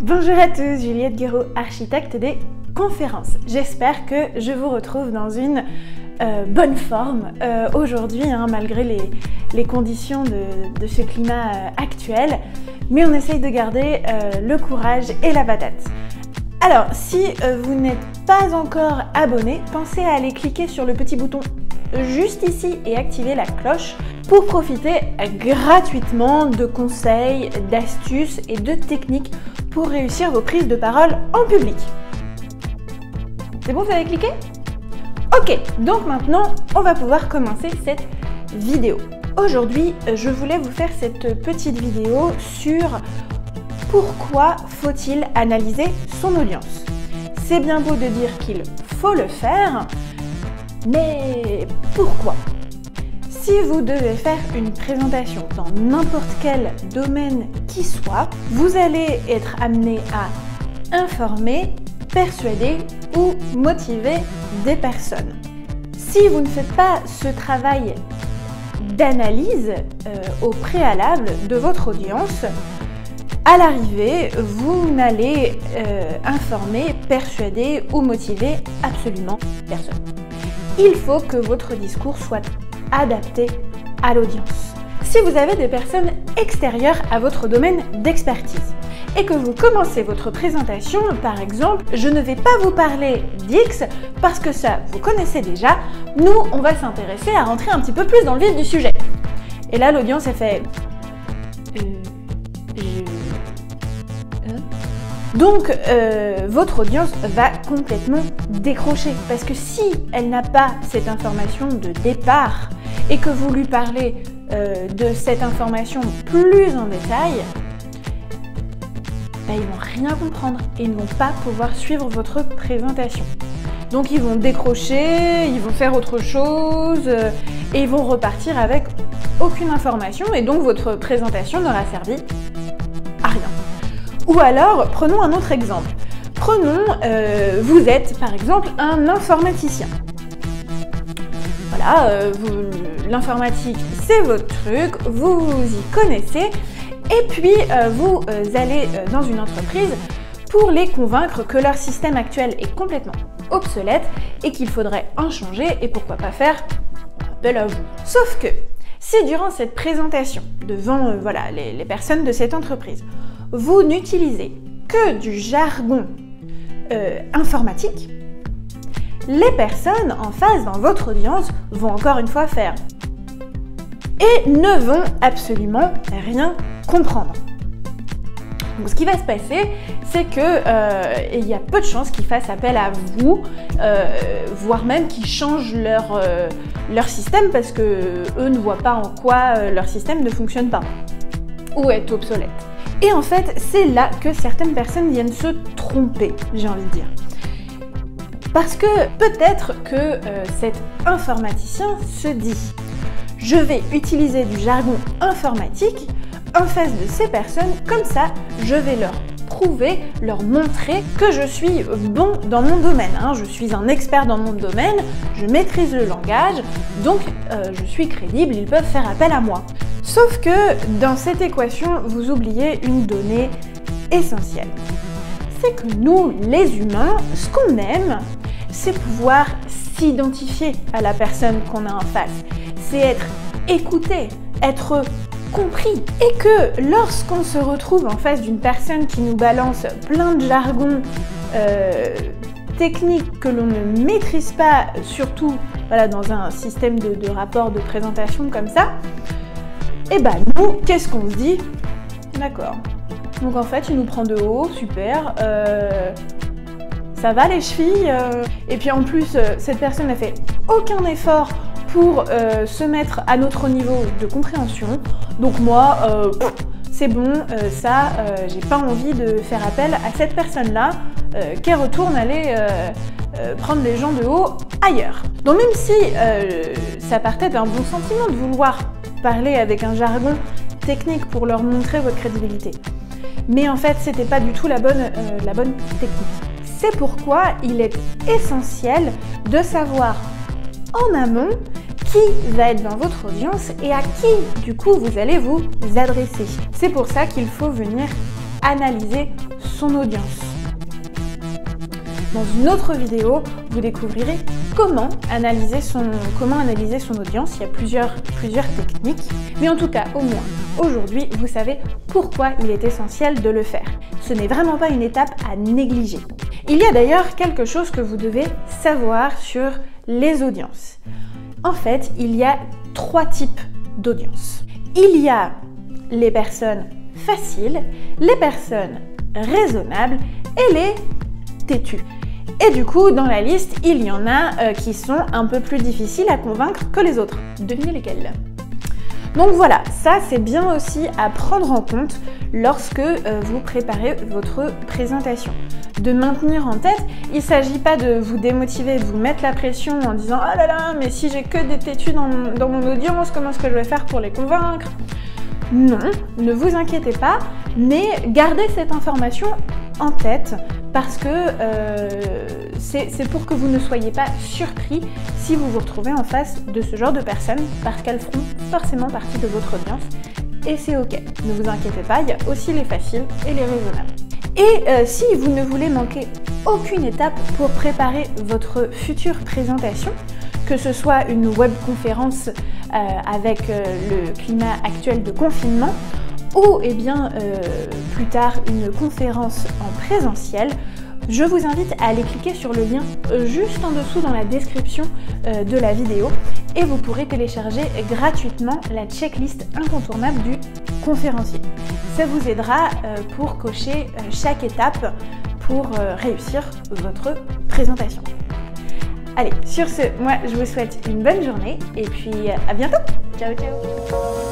Bonjour à tous, Juliette Guéraud, architecte des conférences. J'espère que je vous retrouve dans une bonne forme aujourd'hui, malgré les conditions de ce climat actuel. Mais on essaye de garder le courage et la patate. Alors, si vous n'êtes pas encore abonné, pensez à aller cliquer sur le petit bouton juste ici et activer la cloche pour profiter gratuitement de conseils, d'astuces et de techniques pour réussir vos prises de parole en public. C'est bon, vous avez cliqué? Ok, donc maintenant, on va pouvoir commencer cette vidéo. Aujourd'hui, je voulais vous faire cette petite vidéo sur pourquoi faut-il analyser son audience. C'est bien beau de dire qu'il faut le faire, mais pourquoi? Si vous devez faire une présentation dans n'importe quel domaine qui soit, vous allez être amené à informer, persuader ou motiver des personnes. Si vous ne faites pas ce travail d'analyse au préalable de votre audience, à l'arrivée, vous n'allez informer, persuader ou motiver absolument personne. Il faut que votre discours soit adapté à l'audience. Si vous avez des personnes extérieures à votre domaine d'expertise et que vous commencez votre présentation, par exemple, je ne vais pas vous parler d'X parce que ça, vous connaissez déjà, nous, on va s'intéresser à rentrer un petit peu plus dans le vif du sujet. Et là, l'audience, elle fait... Donc, votre audience va complètement décrocher parce que si elle n'a pas cette information de départ et que vous lui parlez de cette information plus en détail, ils vont rien comprendre et ils ne vont pas pouvoir suivre votre présentation. Donc ils vont décrocher, ils vont faire autre chose et ils vont repartir avec aucune information et donc votre présentation n'aura servi à rien. Ou alors, prenons un autre exemple. Prenons, vous êtes par exemple un informaticien. Voilà, l'informatique c'est votre truc, vous y connaissez, et puis vous allez dans une entreprise pour les convaincre que leur système actuel est complètement obsolète et qu'il faudrait en changer et pourquoi pas faire appel à vous. Sauf que si durant cette présentation devant les personnes de cette entreprise, vous n'utilisez que du jargon informatique, les personnes en face dans votre audience vont encore une fois faire et ne vont absolument rien comprendre. Donc ce qui va se passer, c'est que il y a peu de chances qu'ils fassent appel à vous, voire même qu'ils changent leur système parce que eux ne voient pas en quoi leur système ne fonctionne pas ou est obsolète. Et en fait, c'est là que certaines personnes viennent se tromper, j'ai envie de dire. Parce que peut-être que cet informaticien se dit « Je vais utiliser du jargon informatique en face de ces personnes, comme ça, je vais leur prouver, leur montrer que je suis bon dans mon domaine. Je suis un expert dans mon domaine, je maîtrise le langage, donc je suis crédible, ils peuvent faire appel à moi. » Sauf que dans cette équation, vous oubliez une donnée essentielle. C'est que nous, les humains, ce qu'on aime, c'est pouvoir s'identifier à la personne qu'on a en face. C'est être écouté, être compris. Et que lorsqu'on se retrouve en face d'une personne qui nous balance plein de jargon technique que l'on ne maîtrise pas, surtout dans un système de rapport de présentation comme ça, et nous, qu'est-ce qu'on se dit? D'accord. Donc en fait, il nous prend de haut, super. Ça va les chevilles? Et puis en plus, cette personne n'a fait aucun effort pour se mettre à notre niveau de compréhension. Donc moi, c'est bon, j'ai pas envie de faire appel à cette personne-là, qu'elle retourne aller prendre les gens de haut ailleurs. Donc même si ça partait d'un bon sentiment de vouloir parler avec un jargon technique pour leur montrer votre crédibilité, mais en fait, c'était pas du tout la bonne technique. C'est pourquoi il est essentiel de savoir en amont qui va être dans votre audience et à qui, du coup, vous allez vous adresser. C'est pour ça qu'il faut venir analyser son audience. Dans une autre vidéo, vous découvrirez comment analyser son audience. Il y a plusieurs techniques, mais en tout cas, au moins aujourd'hui, vous savez pourquoi il est essentiel de le faire. Ce n'est vraiment pas une étape à négliger. Il y a d'ailleurs quelque chose que vous devez savoir sur les audiences. En fait, il y a 3 types d'audience. Il y a les personnes faciles, les personnes raisonnables et les têtues. Et du coup, dans la liste, il y en a qui sont un peu plus difficiles à convaincre que les autres. Devinez lesquels? Donc voilà, ça c'est bien aussi à prendre en compte lorsque vous préparez votre présentation. De maintenir en tête, il ne s'agit pas de vous démotiver, de vous mettre la pression en disant « Ah là là, mais si j'ai que des têtus dans mon audience, comment est-ce que je vais faire pour les convaincre ?» Non, ne vous inquiétez pas, mais gardez cette information en tête parce que c'est pour que vous ne soyez pas surpris si vous vous retrouvez en face de ce genre de personnes parce qu'elles feront forcément partie de votre audience et c'est ok. Ne vous inquiétez pas, il y a aussi les faciles et les raisonnables. Et si vous ne voulez manquer aucune étape pour préparer votre future présentation, que ce soit une webconférence avec le climat actuel de confinement ou plus tard une conférence en présentiel, je vous invite à aller cliquer sur le lien juste en dessous dans la description de la vidéo et vous pourrez télécharger gratuitement la checklist incontournable du conférencier. Ça vous aidera pour cocher chaque étape pour réussir votre présentation. Allez, sur ce, moi je vous souhaite une bonne journée et puis à bientôt. Ciao ciao.